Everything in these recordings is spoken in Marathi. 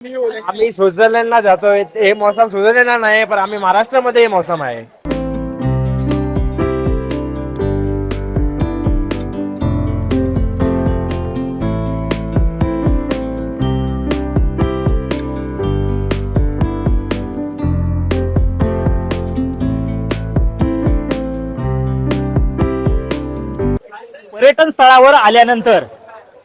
आम्ही स्वित्झर्लंडला जातोय। हे मौसम स्वित्झर्लंडला नाही, पण आम्ही महाराष्ट्रामध्ये हे मौसम आहे। पर्यटन स्थळावर आल्यानंतर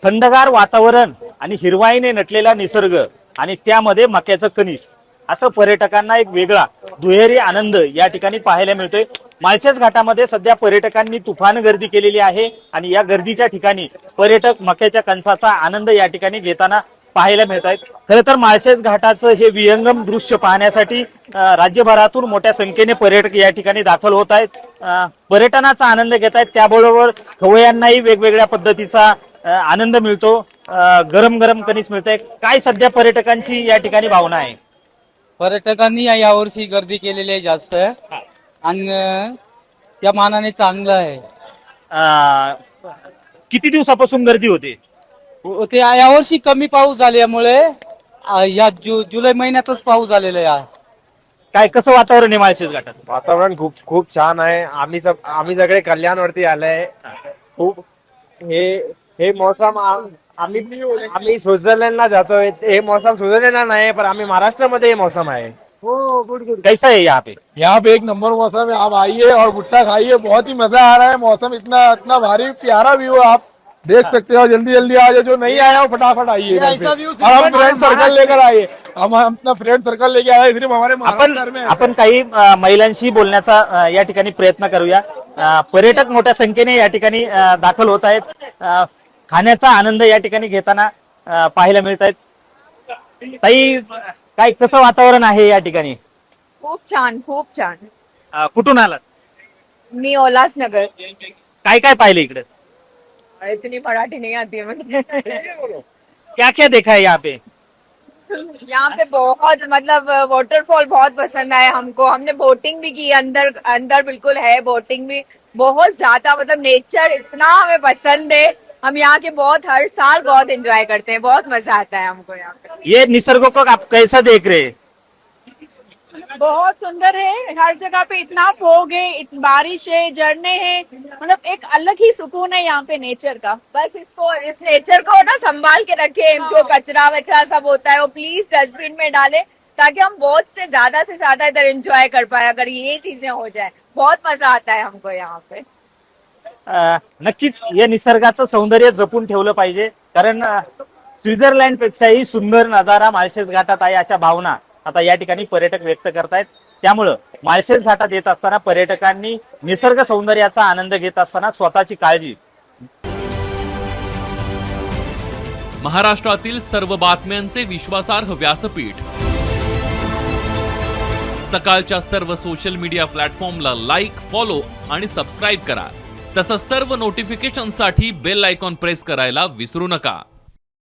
थंडगार वातावरण आणि हिरवाईने नटलेला निसर्ग आणि त्यामध्ये मक्याचं कणीस असं पर्यटकांना एक वेगळा दुहेरी आनंद या ठिकाणी पाहायला मिळतोय। माळशेज घाटामध्ये सध्या पर्यटकांनी तुफान गर्दी केलेली आहे आणि या गर्दीच्या ठिकाणी पर्यटक मक्याच्या कणसाचा आनंद या ठिकाणी घेताना पाहायला मिळत आहेत। खरं तर माळशेज घाटाचं हे विहंगम दृश्य पाहण्यासाठी राज्यभरातून मोठ्या संख्येने पर्यटक या ठिकाणी दाखल होत आहेत, पर्यटनाचा आनंद घेत आहेत। त्याबरोबर खवय्यांनाही वेगवेगळ्या पद्धतीचा आनंद मिळतो, गरम गरम कणीस मिळतंय। काय सध्या पर्यटकांची या ठिकाणी भावना आहे? पर्यटकांनी यावर्षी गर्दी केलेली आहे जास्त आणि त्या मानाने चांगलं आहे। किती दिवसापासून गर्दी होते? ते यावर्षी कमी पाऊस झाल्यामुळे या जुलै महिन्यातच पाऊस झालेला आहे। काय कसं वातावरण आहे माळशेज घाटात? वातावरण खूप छान आहे। आम्ही सगळे कल्याणवरती आलोय। खूप हे मौसम आम्ही स्वित्झर्लंडला जातोय। हे मौसम स्वित्झर्लंडला नहीं, पर आम्ही महाराष्ट्रामध्ये हे मौसम है। कैसा है यहाँ पे? यहाँ पे एक नंबर मौसम है। आप आइए और भुट्टा खाइए, बहुत ही मजा आ रहा है। मौसम इतना भारी प्यारा व्यू आप देख सकते हो। जल्दी जल्दी आ जाए, जो नहीं आया हो फटाफट आइए। हम फ्रेंड सर्कल लेकर आए, हम अपना फ्रेंड सर्कल लेके आए सिर्फ हमारे महाराष्ट्र में। आपण काही महिलांशी बोलण्याचा या ठिकाणी प्रयत्न करूया। पर्यटक मोठ्या संख्येने या ठिकाणी दाखल होत आहेत, खाण्याचा आनंद या ठिकाणी घेताना पाहायला मिळत आहेत। ताई, काय कसं वातावरण आहे या ठिकाणी? खूप छान, खूप छान। कुठून आलात? मी उल्हासनगर। काय काय पाहिले इकडे? इतनी मराठी नहीं आती है मुझे। क्या क्या देखा है यहाँ पे? यहाँ पे बहुत मतलब वाटरफॉल बहुत पसंद आए हमको। हमने बोटिंग भी की, अंदर अंदर बिल्कुल है बोटिंग भी। बहुत ज्यादा मतलब नेचर इतना हमें पसंद है। हम यहाँ के बहुत हर साल बहुत एंजॉय करते हैं, बहुत मजा आता है हमको यहाँ पे। ये निसर्ग को आप कैसा देख रहे हैं? बहुत सुंदर है। हर जगह पे इतना फोग है, बारिश है, झरने हैं, मतलब एक अलग ही सुकून है यहाँ पे नेचर का। बस इस नेचर को ना संभाल के रखे। जो कचरा वचरा सब होता है वो प्लीज डस्टबिन में डाले, ताकि हम बहुत से ज्यादा इधर एंजॉय कर पाए। अगर ये चीजें हो जाए बहुत मजा आता है हमको यहाँ पे। नक्कीच या निसर्गाचं सौंदर्य जपून ठेवलं पाहिजे, कारण स्वित्झर्लंड पेक्षाही सुंदर नजारा माळशेज घाटात आहे अशा भावना आता या ठिकाणी पर्यटक व्यक्त करतायत। त्यामुळं माळशेज घाटात येत असताना पर्यटकांनी निसर्ग सौंदर्याचा आनंद घेत असताना स्वतःची काळजी। महाराष्ट्रातील सर्व बातम्यांचे विश्वासार्ह व्यासपीठ, सकाळच्या सर्व सोशल मीडिया प्लॅटफॉर्मला लाईक, फॉलो आणि सबस्क्राईब करा। तसंच सर्व नोटिफिकेशनसाठी बेल आयकॉन प्रेस करायला विसरू नका।